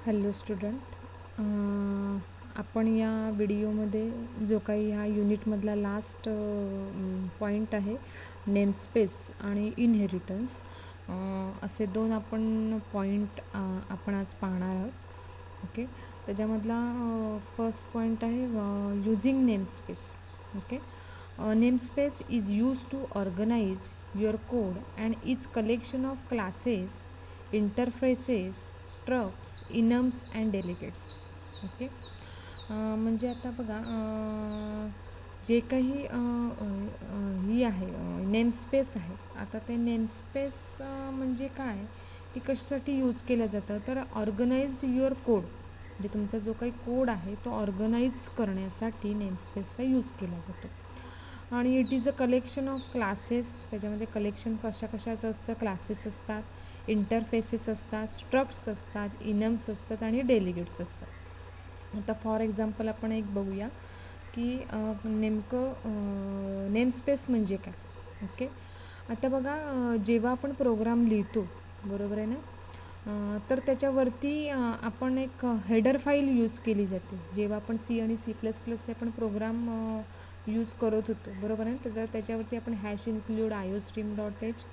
Hello student, आपण या व्हिडिओमध्ये जो काही ह्या युनिटमधला लास्ट पॉईंट आहे नेमस्पेस आणि इनहेरिटन्स, असे दोन आपण पॉईंट आपण आज पाहणार आहोत. ओके, त्याच्यामधला फर्स्ट पॉईंट आहे using namespace. Okay, namespace is use to organize your code and is collection of classes, interfaces, structs, enums and delegates. Okay, म्हणजे आता बघा, जे काही ही आहे नेमस्पेस आहे. आता ते नेमस्पेस म्हणजे काय, की कशासाठी यूज केलं जातं, तर ऑर्गनाइज्ड युअर कोड, म्हणजे तुमचा जो काही कोड आहे तो ऑर्गनाइज करण्यासाठी नेमस्पेसचा यूज केला जातो. आणि it is a collection of classes. त्याच्यामध्ये कलेक्शन कशाचं असतं, क्लासेस असतात, इंटरफेसेस असतात, स्ट्रक्ट्स असतात, इनम्स असतात आणि डेलिगेट्स असतात. आता फॉर एक्झाम्पल आपण एक बघूया की नेमकं नेमस्पेस म्हणजे काय. ओके, आता बघा, जेव्हा आपण प्रोग्राम लिहितो, बरोबर आहे ना, तर त्याच्यावरती आपण एक हेडर फाईल यूज केली जाते. जेव्हा आपण सी आणि C++चे आपण प्रोग्राम यूज करत होतो, बरोबर आहे. तर त्याच्यावरती आपण #include iostream.h,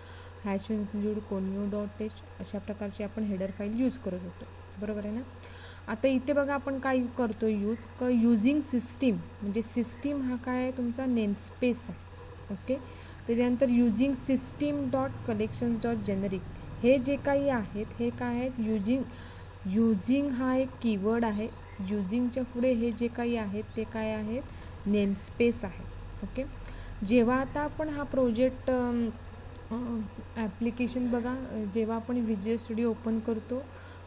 #include conio.h अशा प्रकारचे आपण हेडर फाईल यूज करत होतो, बरोबर आहे ना. आता इथे बघा आपण काय करतो, युजिंग सिस्टीम, म्हणजे सिस्टीम हा काय आहे, तुमचा नेमस्पेस आहे. ओके, त्याच्यानंतर युजिंग सिस्टीम .collections.generic, हे जे काही आहेत हे काय आहेत, युजिंग हा एक कीवर्ड आहे. युजिंगच्या पुढे हे जे काही आहेत ते काय आहेत, नेमस्पेस आहे. ओके, जेव्हा आता आपण हा प्रोजेक्ट ॲप्लिकेशन बघा, जेव्हा आपण विजुअल स्टुडिओ ओपन करतो,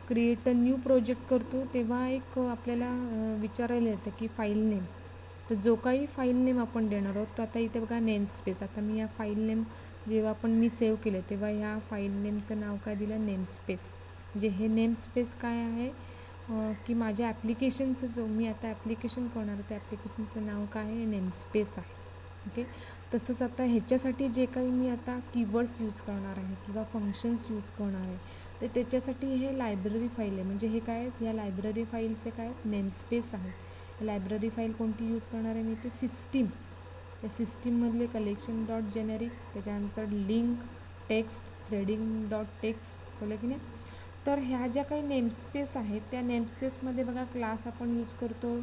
क्रिएट अ न्यू प्रोजेक्ट करतो, तेव्हा एक आपल्याला विचारायला येतं की फाईल नेम. तर जो काही फाईल नेम आपण देणार आहोत, तो आता इथे बघा नेमस्पेस. आता मी या फाईल नेम जेव्हा मी सेव्ह केलं तेव्हा ह्या फाईल नेमचं नाव काय दिलं, नेमस्पेस. म्हणजे हे नेमस्पेस काय आहे, की माझ्या ॲप्लिकेशनचं जो मी आता ॲप्लिकेशन करणार त्या ॲप्लिकेशनचं नाव काय आहे, नेमस्पेस आहे. ओके, तसंच आता ह्याच्यासाठी जे काही मी आता कीवर्ड्स यूज करणार आहे किंवा फंक्शन्स यूज करणार आहे, तर त्याच्यासाठी हे लायब्ररी फाईल आहे. म्हणजे हे काय आहेत, या लायब्ररी फाईलचे काय नेमस्पेस आहे. लायब्ररी फाईल कोणती यूज करणार आहे मी, ते सिस्टीम. त्या सिस्टीममधले collection.generic, त्याच्यानंतर लिंक, टेक्स्ट, threading.txt, बोला की नाही. तर ह्या ज्या काही नेमस्पेस आहेत त्या नेमस्पेसमध्ये बघा, क्लास आपण यूज करतो,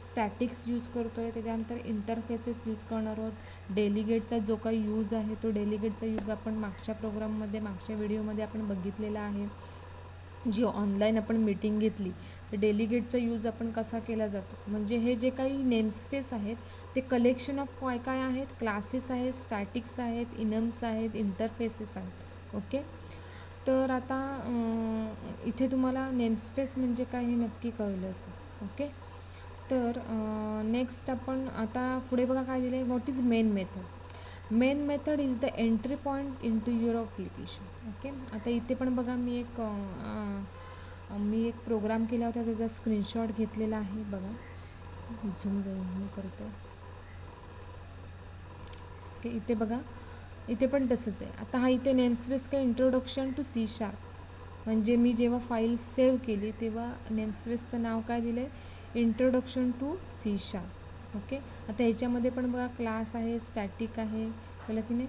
स्टॅटिक्स यूज करतो आहे, त्याच्यानंतर इंटरफेसेस यूज करणार आहोत. डेलिगेटचा जो काही यूज आहे तो डेलिगेटचा यूज आपण मागच्या प्रोग्राममध्ये, मागच्या व्हिडिओमध्ये आपण बघितलेला आहे. जी ऑनलाईन आपण मीटिंग घेतली तर डेलिगेटचा यूज आपण कसा केला जातो. म्हणजे हे जे काही नेमस्पेस आहेत ते कलेक्शन ऑफ काय आहेत, क्लासेस आहेत, स्टॅटिक्स आहेत, इनम्स आहेत, इंटरफेसेस आहेत. ओके, तर आता इथे तुम्हाला नेमस्पेस म्हणजे काय हे नक्की कळलं असेल. ओके, तर नेक्स्ट आपण आता पुढे बघा काय दिलं आहे, what is main method. Main method is the entry point into your application. Okay, आता इथे पण बघा मी एक प्रोग्राम केला होता, त्याचा स्क्रीनशॉट घेतलेला आहे. बघा, झूम जाऊन करतो. ओके, इथे बघा, इथे पण तसंच आहे. आता हा इथे नेमस्पेस काय, इंट्रोडक्शन टू C#. म्हणजे मी जेव्हा फाईल सेव्ह केली तेव्हा नेमस्पेसचं नाव काय दिलं आहे, इंट्रोडक्शन टू C#. ओके, आता ह्याच्यामध्ये पण बघा क्लास आहे, स्टॅटिक आहे, कळलं की नाही.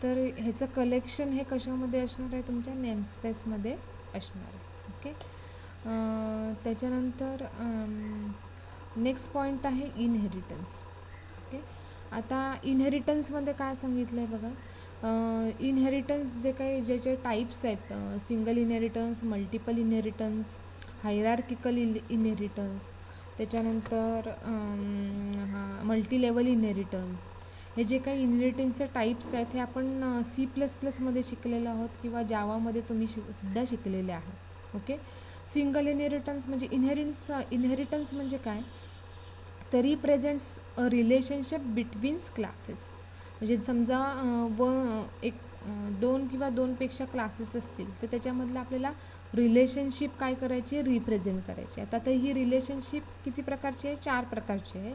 तर ह्याचं कलेक्शन हे कशामध्ये असणार आहे, तुमच्या नेमस्पेसमध्ये असणार आहे. ओके, त्याच्यानंतर नेक्स्ट पॉईंट आहे इनहेरिटन्स. ओके, आता इनहेरिटन्समध्ये काय सांगितलं आहे बघा, इनहेरिटन्स जे काही ज्याचे टाईप्स आहेत, single inheritance, multiple inheritance, hierarchical inheritance, त्याच्यानंतर मल्टी लेवल इनहेरिटन्स, हे जे काही इनहेरिटन्सचे टाईप्स आहेत हे आपण C++मध्ये शिकलेलो आहोत किंवा जावामध्ये तुम्ही सुद्धा शिकलेले आहात. ओके, सिंगल इनहेरिटन्स म्हणजे इनहेरिटन्स म्हणजे काय, तर रिप्रेझेंट्स अ रिलेशनशिप बिटवीन्स क्लासेस. म्हणजे समजा दोन किंवा दोनपेक्षा क्लासेस असतील तर त्याच्यामधलं आपल्याला रिलेशनशिप काय करायची, रिप्रेझेंट करायची. आता तर ही रिलेशनशिप किती प्रकारची आहे, 4 प्रकारची आहे.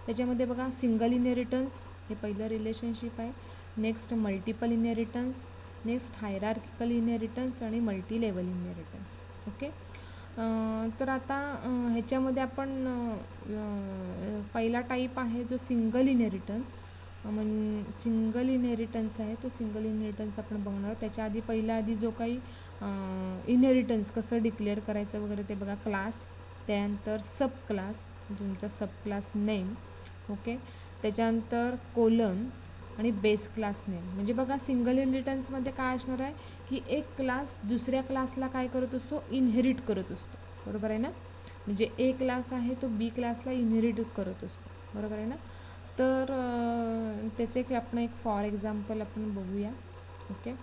त्याच्यामध्ये बघा, सिंगल इनहेरिटन्स हे पहिलं रिलेशनशिप आहे. Next multiple inheritance, next hierarchical inheritance आणि मल्टी लेवल इनहेरिटन्स. ओके, तर आता ह्याच्यामध्ये आपण पहिला टाईप आहे जो सिंगल इनहेरिटन्स. सिंगल इनहेरिटन्स आहे तो सिंगल इनहेरिटन्स आपण बघणार. त्याच्या आधी पहिला आधी जो काही इनहेरिटन्स कसं डिक्लेअर करायचं वगैरे ते बघा. क्लास, त्यानंतर सब क्लास, तुमचा सब क्लास नेम, ओके. त्याच्यानंतर कोलन आणि बेस क्लास नेम. म्हणजे बघा सिंगल इनहेरिटन्समध्ये काय असणार आहे की एक क्लास दुसऱ्या क्लासला काय करत असतो, इनहेरिट करत असतो, बरोबर आहे ना. म्हणजे ए क्लास आहे तो बी क्लासला इनहेरिट करत असतो, बरोबर आहे ना. तर त्याचे एक आपण एक फॉर एक्झाम्पल आपण बघूया, ओके.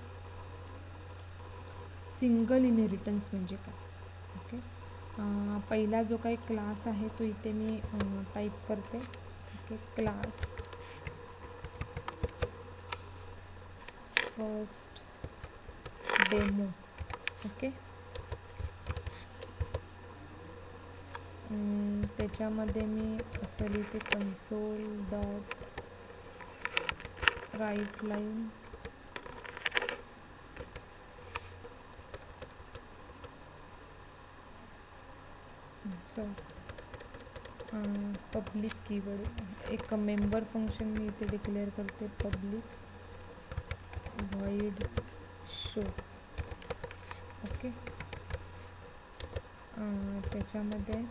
सिंगल इनहेरिटन्स म्हणजे काय, ओके. पहिला जो काही क्लास आहे तो इथे मी टाईप करते, okay. Class first demo, okay. त्याच्यामध्ये मी असं लिहिते console dot write line public keyword. एक मेंबर फंक्शन मी इथे डिक्लेअर करते, पब्लिक void शो, ओके. त्याच्यामध्ये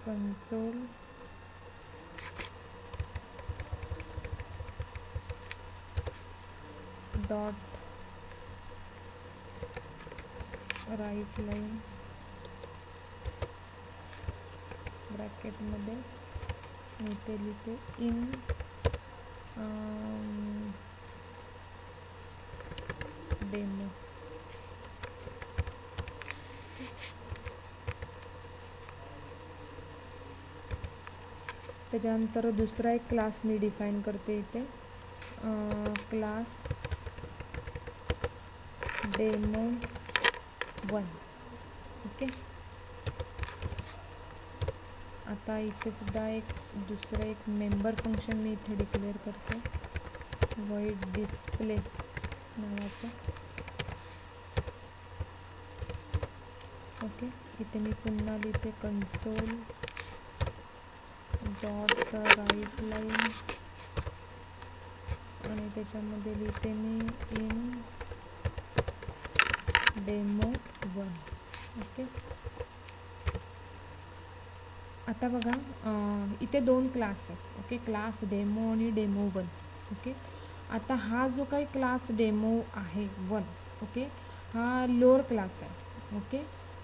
कन्सोल डॉट राईट लाईन ब्रॅकेटमध्ये मी इथे लिहिते इन डेमो. त्याच्यानंतर दुसरा एक क्लास मी डिफाईन करते इथे, क्लास डेमो 1, ओके. आता इथे सुद्धा एक दुसरं एक मेंबर फंक्शन मी इथे डिक्लेअर करते, void डिस्प्ले नावाचं, ओके. इथे मी पुन्हा लिहिते कन्सोल डॉट राईट लाईन आणि त्याच्यामध्ये लिहिते मी इन डेमो 1, ओके. आता बघा इथे दोन क्लास आहेत, ओके. क्लास डेमो आणि डेमो 1, ओके. आता हा जो काही क्लास डेमो आहे 1, ओके, हा लोअर क्लास आहे, ओके.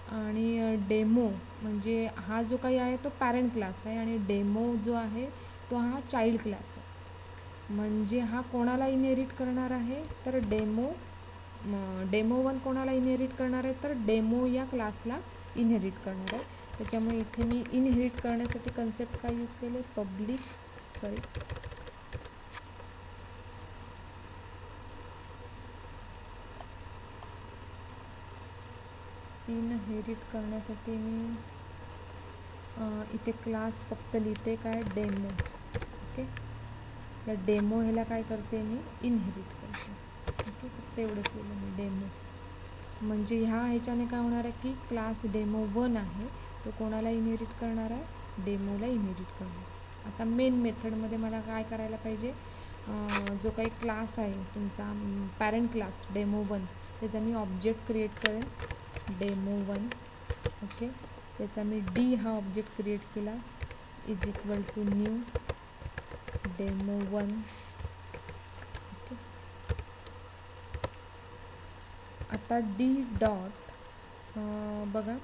आणि डेमो म्हणजे हा जो काही आहे तो पॅरेंट क्लास आहे आणि डेमो जो आहे तो हा चाइल्ड क्लास आहे. म्हणजे हा कोणाला इनहेरिट करणार आहे तर डेमो 1 कोणाला इनहेरिट करणार आहे तर डेमो या क्लासला इनहेरिट करणार आहे. त्याच्यामुळे इथे मी इनहेरिट करण्यासाठी कन्सेप्ट काय यूज केले, इनहेरिट करण्यासाठी मी इथे क्लास फक्त लिहिते काय, डेमो, ओके. या डेमो ह्याला काय करते मी इनहेरिट करते, ओके. फक्त एवढंच लिहिलं मी डेमो. म्हणजे ह्याच्याने काय होणार आहे की क्लास डेमो 1 आहे तो कोणाला इनहेरिट करणार आहे, डेमोला इनहेरिट करणार. आता मेन मेथडमध्ये मला काय करायला पाहिजे, जो काही क्लास आहे तुमचा पॅरेंट क्लास डेमो 1 त्याचा मी ऑब्जेक्ट क्रिएट करेन डेमो 1, ओके. त्याचा मी डी हा ऑब्जेक्ट क्रिएट केला is equal to new demo 1, okay. आता डी डॉट बघा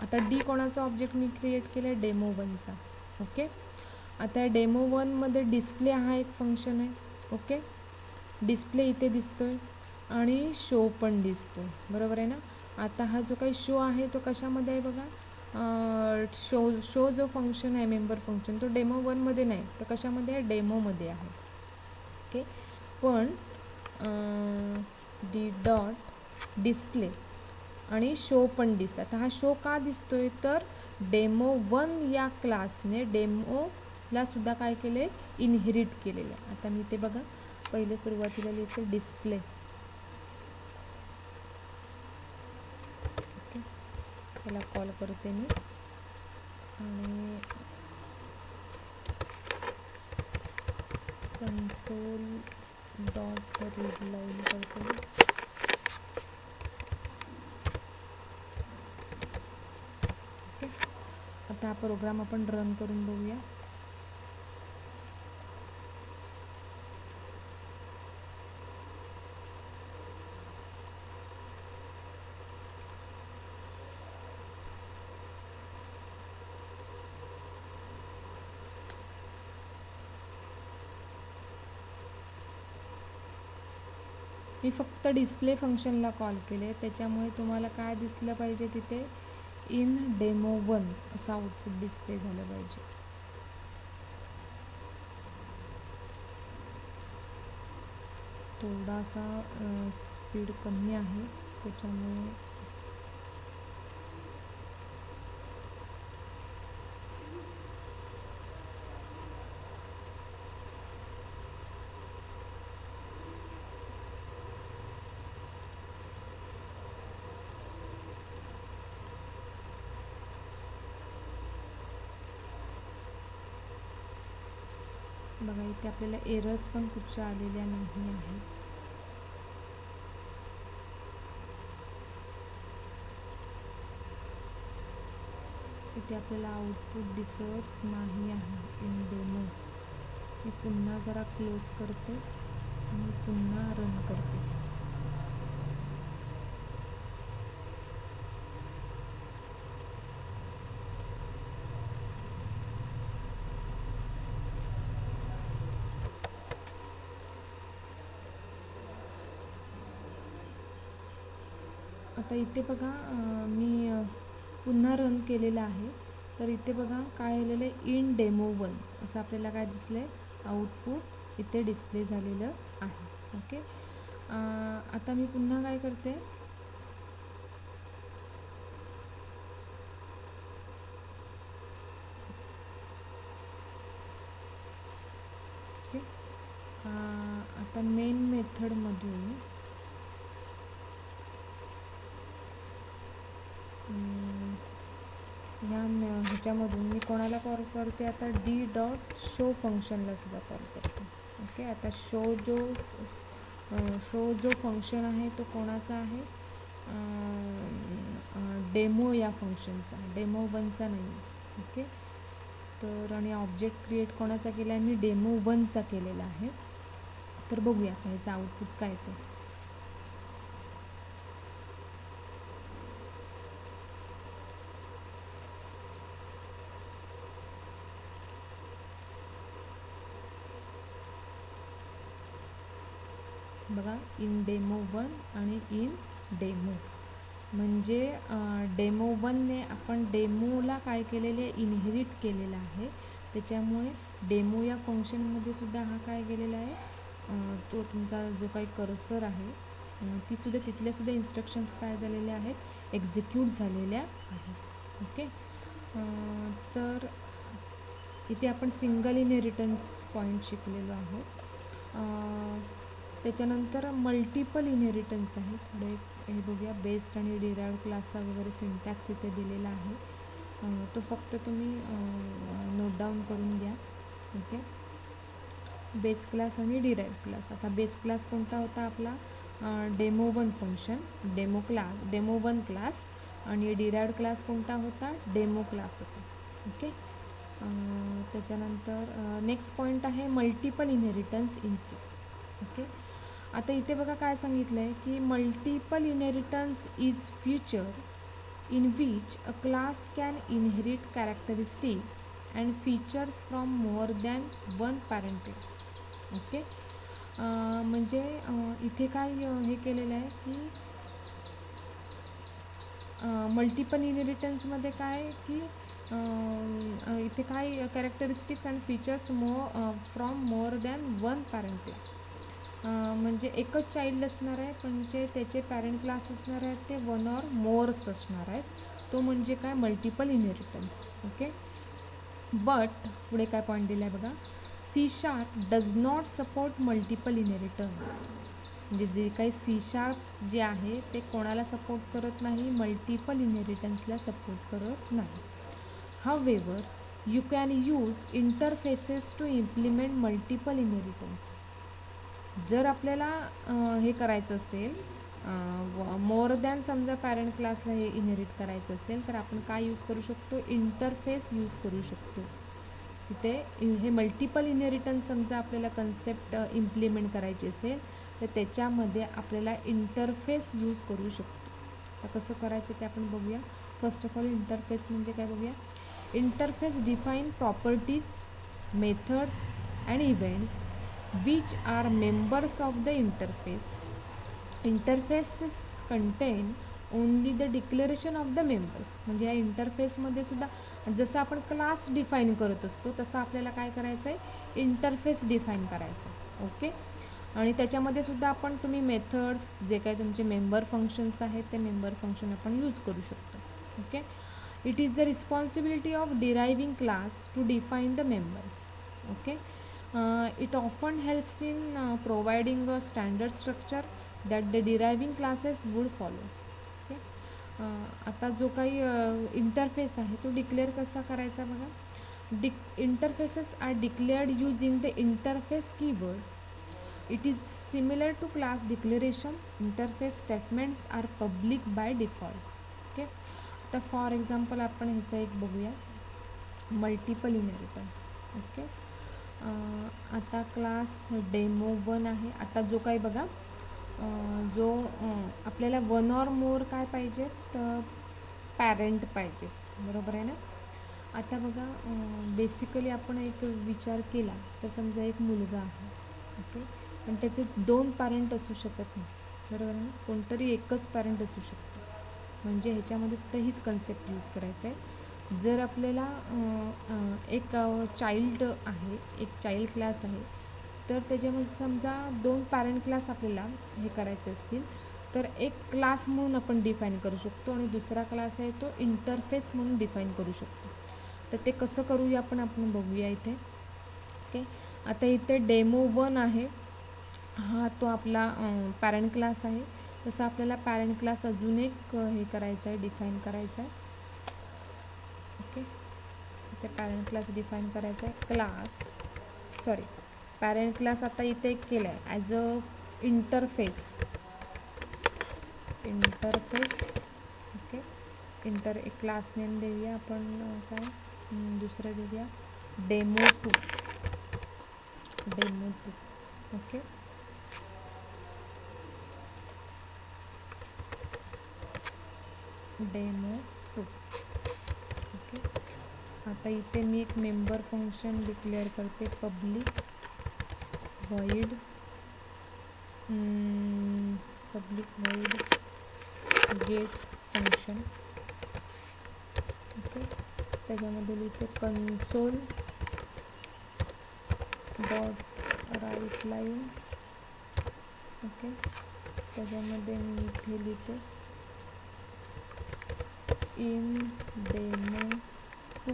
आता डी कोणाचा ऑब्जेक्ट मी क्रिएट केला आहे, डेमो 1चा, ओके. आता डेमो 1मध्ये डिस्प्ले हा एक फंक्शन आहे, ओके. डिस्प्ले इथे दिसतोय आणि शो पण दिसतो, बरोबर आहे ना. आता हा जो काही शो आहे तो कशामध्ये आहे बघा, शो जो फंक्शन आहे मेंबर फंक्शन तो डेमो 1मध्ये नाही तर कशामध्ये आहे, डेमोमध्ये आहे, ओके. पण डी डॉट डिस्प्ले आणि शो पण दिसतं. आता हा शो का दिसतोय तर डेमो 1 या क्लासने डेमोला सुद्धा काय केले, इनहेरिट केलेलं आहे. आता मी ते बघा पहिले सुरुवातीला लिहिते डिस्प्ले त्याला कॉल करते मी आणि कन्सोल डॉट रीड लाईन करते मी. ओके, आता हा प्रोग्राम आपण रन करून बघूया. मी फक्त डिस्प्ले फंक्शनला कॉल केले, त्याच्यामुळे तुम्हाला काय दिसलं पाहिजे तिथे, इन डेमो 1 असं आउटपुट डिस्प्ले झालं पाहिजे. थोडासा स्पीड कमी आहे त्याच्यामुळे बघा इथे आपल्याला एरर्स पण कुठच्या आलेल्या नाही आहे. इथे आपल्याला आउटपुट दिसत नाही आहे इन डेमो. मी पुन्हा जरा क्लोज करते आणि पुन्हा रन करते. आता इथे बघा मी पुन्हा रन केलेलं आहे, तर इथे बघा काय आलेलं आहे, इन डेमो 1 असं आपल्याला काय दिसलं आहे, आउटपुट इथे डिस्प्ले झालेलं आहे. ओके, आता मी पुन्हा काय करते, ओके, आता मेन मेथडमधून ह्याच्यामधून मी कोणाला कॉल करते, आता डी डॉट शो फंक्शनला सुद्धा कॉल करते. ओके, आता शो जो फंक्शन आहे तो कोणाचा आहे, डेमो या फंक्शनचा, डेमो 1चा नाही. ओके, तर आणि ऑब्जेक्ट क्रिएट कोणाचा केला आहे, मी डेमो 1चा केलेला आहे. तर बघूया आता ह्याचं आउटपुट काय ते. बघा इन डेमो 1 आणि इन डेमो, म्हणजे डेमो 1ने आपण डेमोला काय केलेले, इनहेरिट केलेलं आहे. त्याच्यामुळे डेमो या फंक्शनमध्ये सुद्धा हा काय केलेला आहे, तो तुमचा जो काही कर्सर आहे तीसुद्धा तिथल्यासुद्धा इन्स्ट्रक्शन्स काय झालेल्या आहेत, एक्झिक्यूट झालेल्या आहेत. ओके, तर इथे आपण सिंगल इनहेरिटन्स पॉईंट शिकलेलो आहोत. त्याच्यानंतर मल्टिपल इनहेरिटन्स आहे. थोडे हे बघूया, बेस्ड आणि डिराइव्ड क्लासचा वगैरे सिंटॅक्स इथे दिलेला आहे, तो फक्त तुम्ही नोट डाऊन करून घ्या. ओके, बेस क्लास आणि डिराइव्ड क्लास. आता बेस क्लास कोणता होता आपला, डेमो 1 फंक्शन, डेमो 1 क्लास, आणि डिराइव्ड क्लास कोणता होता, डेमो क्लास होता. ओके, त्याच्यानंतर नेक्स्ट पॉईंट आहे multiple inheritance in C. Okay, आता इथे बघा काय सांगितलं आहे की multiple inheritance is future in which a class can inherit characteristics and features from more than 1 parentage. Okay, म्हणजे इथे काय हे केलेलं आहे की मल्टिपल इनहेरिटन्समध्ये काय की इथे काय characteristics and features from more than 1 पॅरेंटेज, म्हणजे एकच चाइल्ड असणार आहे, पण जे त्याचे पॅरेंट क्लास असणार आहेत ते 1 ऑर मोर्स असणार आहेत, तो म्हणजे काय मल्टिपल इनहेरिटन्स. ओके, बट पुढे काय पॉईंट दिला आहे बघा, C# does not support multiple inheritance. म्हणजे जे काही C# जे आहे ते कोणाला सपोर्ट करत नाही, मल्टिपल इनहेरिटन्सला सपोर्ट करत नाही. However, you can use interfaces to implement multiple inheritance. जर आपल्याला हे करायचं असेल, मोर दॅन समजा पॅरेंट क्लासला हे इनहेरिट करायचं असेल तर आपण काय यूज करू शकतो, इंटरफेस यूज करू शकतो. तिथे हे मल्टिपल इनहेरिटन्स समजा आपल्याला कन्सेप्ट इम्प्लिमेंट करायची असेल तर त्याच्यामध्ये आपल्याला इंटरफेस यूज करू शकतो. आता कसं करायचं ते आपण बघूया. फर्स्ट ऑफ ऑल इंटरफेस म्हणजे काय बघूया. Interface define properties, methods and events which are members of the interface. Interfaces contain only the declaration of the members. म्हणजे या इंटरफेसमध्ये सुद्धा जसं आपण क्लास डिफाईन करत असतो तसं आपल्याला काय करायचं आहे, इंटरफेस डिफाईन करायचं आहे. ओके. आणि त्याच्यामध्ये सुद्धा आपण तुम्ही मेथड्स जे काही तुमचे मेंबर फंक्शन्स आहेत ते मेंबर फंक्शन आपण यूज करू शकतो. Okay. It is the responsibility of deriving class to define the members. Okay. It often helps in providing a standard structure that the deriving classes would follow. Okay. आता जो काही interface आहे तो declare कसा करायचा बघा. Interfaces are declared using the interface keyword. It is similar to class declaration. Interface statements are public by default. Okay. आता for example आपण ह्याचं एक बघूया, मल्टिपल इनहेरिटन्स. ओके. आता क्लास डेमो1 आहे. आता जो काही बघा जो आपल्याला 1 or more काय पाहिजे तर पॅरेंट पाहिजे, बरोबर आहे ना. आता बघा बेसिकली आपण एक विचार केला तर समजा एक मुलगा आहे. ओके. पण त्याचे 2 पॅरेंट असू शकत नाही, बरोबर आहे ना. कोणतरी एकच पॅरेंट असू शकतो. म्हणजे ह्याच्यामध्ये सुद्धा हीच कन्सेप्ट यूज करायचं आहे. जर आपल्याला एक चाइल्ड आहे, एक चाइल्ड क्लास आहे तर त्याच्यामध्ये समजा 2 पॅरेंट क्लास आपल्याला हे करायचे असतील तर एक क्लास म्हणून आपण डिफाईन करू शकतो आणि दुसरा क्लास आहे तो इंटरफेस म्हणून डिफाईन करू शकतो. तर ते कसं करूया आपण बघूया इथे. ओके. आता इथे डेमो1 आहे, हा तो आपला पॅरेंट क्लास आहे. तसं आपल्याला पॅरेंट क्लास अजून एक हे करायचं आहे, डिफाईन करायचं आहे. ओके. इथे पॅरेंट क्लास डिफाईन करायचा आहे. पॅरेंट क्लास आता इथे एक केला आहे ॲज अ इंटरफेस. ओके. एक क्लास नेम देऊया आपण, काय दुसरं देऊया डेमो2. ओके. डेमो2. ओके. आता इथे मी एक मेंबर फंक्शन डिक्लेअर करते, public void get function. Okay. त्याच्यामध्ये लिहिते console dot write line. Okay. त्याच्यामध्ये मी इथे लिहिते इन डेमो2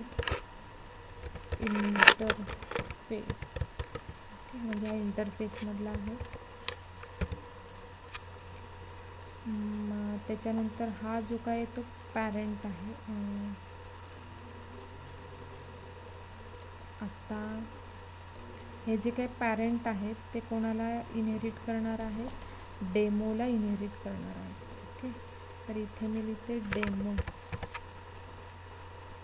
इंटरफेस. ओके. म्हणजे हा इंटरफेसमधला आहे. त्याच्यानंतर हा जो काय तो पॅरेंट आहे. आता हे जे काही पॅरेंट आहेत ते कोणाला इनहेरिट करणार आहे, डेमोला इनहेरिट करणार आहे. ओके. तर इथे मी लिहिते डेमो.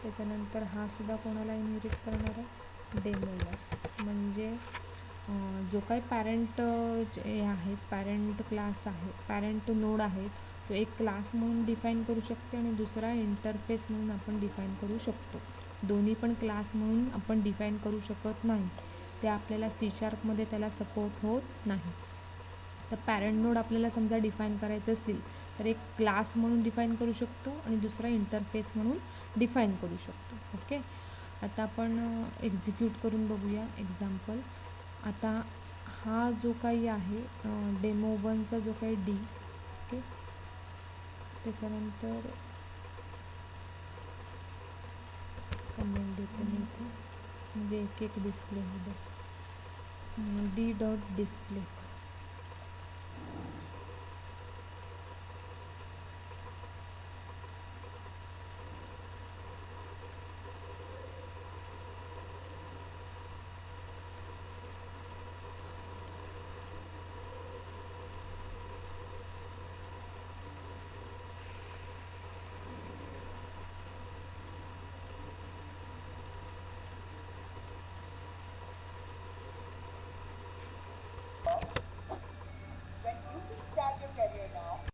त्याच्यानंतर हा सुद्धा कोणाला इनहेरिट करणार आहे, डेमोलाच. म्हणजे जो काही पॅरेंट हे आहेत, पॅरेंट क्लास आहे, पॅरेंट नोड आहेत, तो एक क्लास म्हणून डिफाईन करू शकते आणि दुसरा इंटरफेस म्हणून आपण डिफाईन करू शकतो. दोन्ही पण क्लास म्हणून आपण डिफाईन करू शकत नाही, ते आपल्याला C# त्याला सपोर्ट होत नाही. तर पॅरेंट नोड आपल्याला समजा डिफाईन करायचं असेल तर एक क्लास म्हणून डिफाईन करू शकतो आणि दुसरा इंटरफेस म्हणून डिफाईन करू शकतो. ओके. आता आपण एक्झिक्यूट करून बघूया एक्झाम्पल. आता हा जो काही आहे डेमो1चा जो काही डी. ओके. त्याच्यानंतर कमेंट देते मी इथे, म्हणजे एक डिस्प्ले होते डी डॉट डिस्प्ले.